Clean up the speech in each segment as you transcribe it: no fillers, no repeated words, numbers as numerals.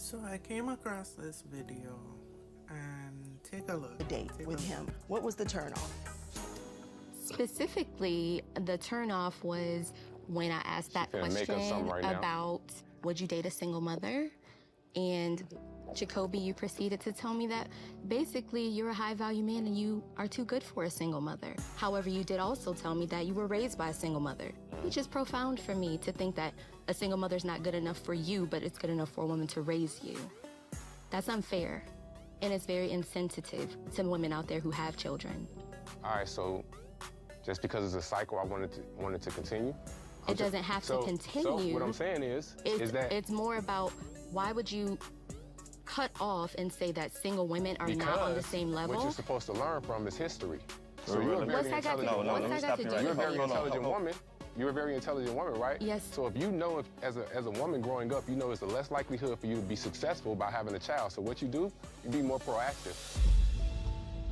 So I came across this video and take a look. A date with him. What was the turnoff? Specifically, the turnoff was when I asked that question about would you date a single mother? And Jacoby, you proceeded to tell me that basically you're a high-value man and you are too good for a single mother. However, you did also tell me that you were raised by a single mother, which is profound for me to think that a single mother's not good enough for you, but it's good enough for a woman to raise you. That's unfair, and it's very insensitive to women out there who have children. All right, so just because it's a cycle, I wanted to continue? It doesn't have to continue. So what I'm saying is that it's more about why would you cut off and say that single women are not on the same level? What you're supposed to learn from is history. So you're a very intelligent woman. You're a very intelligent woman, right? Yes. So if you know, as a woman growing up, you know it's the less likelihood for you to be successful by having a child. So what you do, you be more proactive.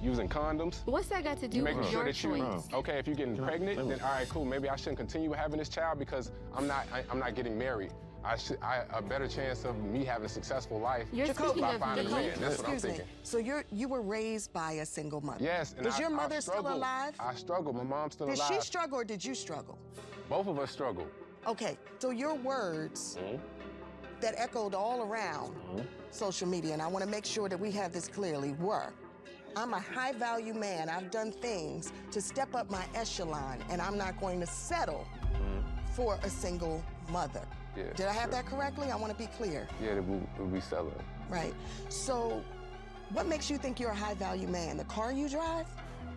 Using condoms. What's that got to do with your choice? Okay, if you're getting pregnant, then all right, cool. Maybe I shouldn't continue having this child because I'm not getting married. A better chance of me having a successful life by finding a man. That's what I'm thinking. So you were raised by a single mother? Yes. And was your mother still alive? I struggled. My mom's still alive. Did she struggle or did you struggle? Both of us struggled. Okay, so your words that echoed all around social media, and I want to make sure that we have this clearly, were, I'm a high-value man. I've done things to step up my echelon, and I'm not going to settle for a single mother. Yeah, did I have that correctly? I want to be clear. Yeah, it will be selling. Right. So what makes you think you're a high-value man? The car you drive?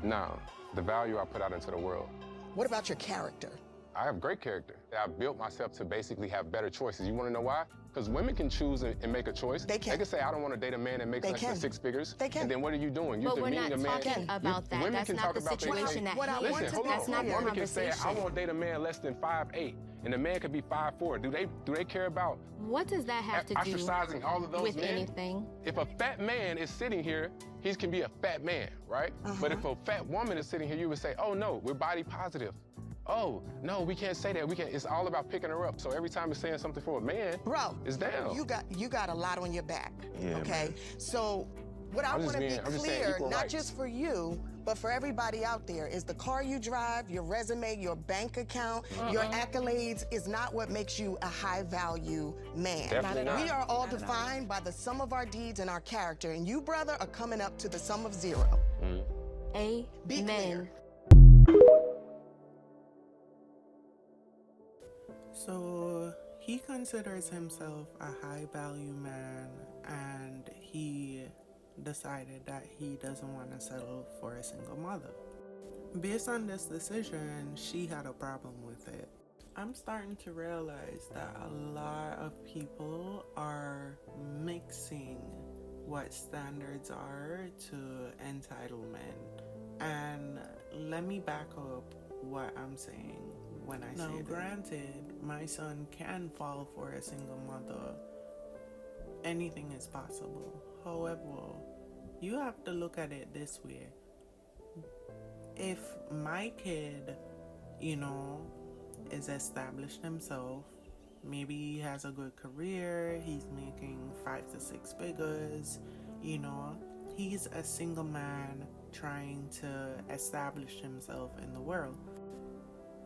No, the value I put out into the world. What about your character? I have great character. I built myself to basically have better choices. You want to know why? Because women can choose and make a choice. They can. They can say, I don't want to date a man that makes less than 6 figures. They can. And then what are you doing? You're demeaning a man. But we're not talking about that. That's not the situation that Listen, hold on. That's not the woman can say, conversation. I won't date a man less than 5'8", and a man could be 5'4". Do they care about what does that have to do ostracizing all of those with men? anything? If a fat man is sitting here, he can be a fat man, right? But if a fat woman is sitting here, you would say, oh no, we're body positive. Oh, no, we can't say that. It's all about picking her up. So every time it's saying something for a man, it's down. You got a lot on your back, okay? Man. So what I want to be clear, not just for you, but for everybody out there, is the car you drive, your resume, your bank account, your accolades is not what makes you a high-value man. Definitely not. We are all defined by the sum of our deeds and our character, and you, brother, are coming up to the sum of 0. Amen. Be clear. So he considers himself a high-value man, and he decided that he doesn't want to settle for a single mother. Based on this decision, she had a problem with it. I'm starting to realize that a lot of people are mixing what standards are to entitlement. And let me back up what I'm saying when I say that. Now, granted, my son can fall for a single mother. Anything is possible. However, you have to look at it this way. If my kid, is established himself, maybe he has a good career, he's making 5 to 6 figures, he's a single man trying to establish himself in the world.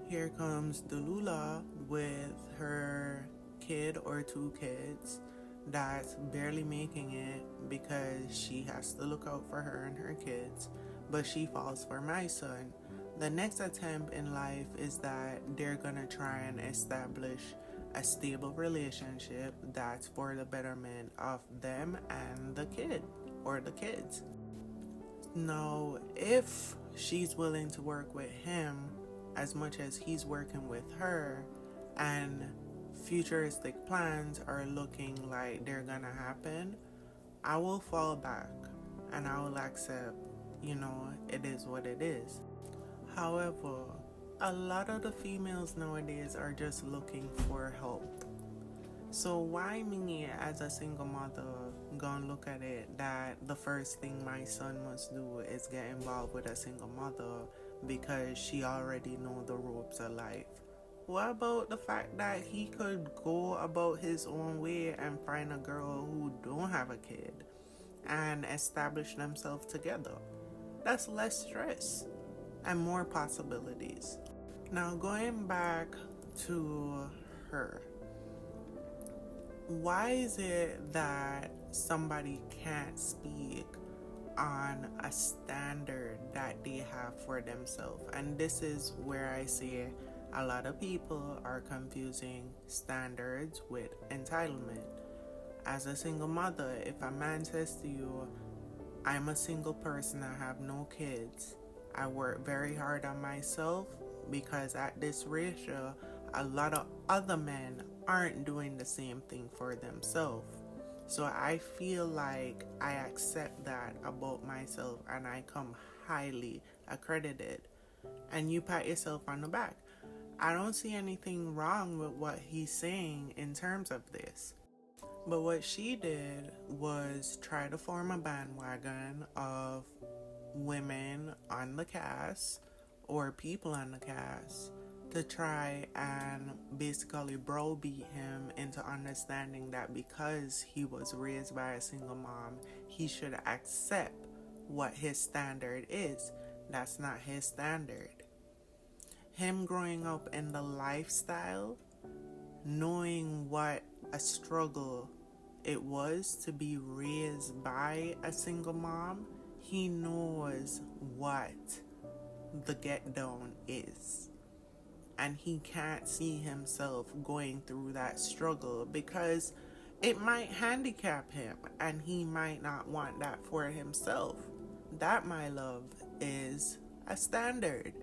Here comes Delula with her kid or 2 kids that's barely making it because she has to look out for her and her kids, but she falls for my son. The next attempt in life is that they're gonna try and establish a stable relationship that's for the betterment of them and the kid or the kids. Now, if she's willing to work with him as much as he's working with her, and futuristic plans are looking like they're gonna happen, I will fall back and I will accept, it is what it is. However, a lot of the females nowadays are just looking for help. So why me as a single mother gonna look at it that the first thing my son must do is get involved with a single mother because she already know the ropes of life? What about the fact that he could go about his own way and find a girl who don't have a kid and establish themselves together? That's less stress and more possibilities. Now, going back to her, why is it that somebody can't speak on a standard that they have for themselves? And this is where I say a lot of people are confusing standards with entitlement. As a single mother, if a man says to you, I'm a single person, I have no kids, I work very hard on myself, because at this ratio, a lot of other men aren't doing the same thing for themselves. So I feel like I accept that about myself and I come highly accredited. And you pat yourself on the back. I don't see anything wrong with what he's saying in terms of this. But what she did was try to form a bandwagon of women on the cast or people on the cast to try and basically browbeat him into understanding that because he was raised by a single mom, he should accept what his standard is. That's not his standard. Him growing up in the lifestyle, knowing what a struggle it was to be raised by a single mom, he knows what the get down is. And he can't see himself going through that struggle because it might handicap him and he might not want that for himself. That, my love, is a standard.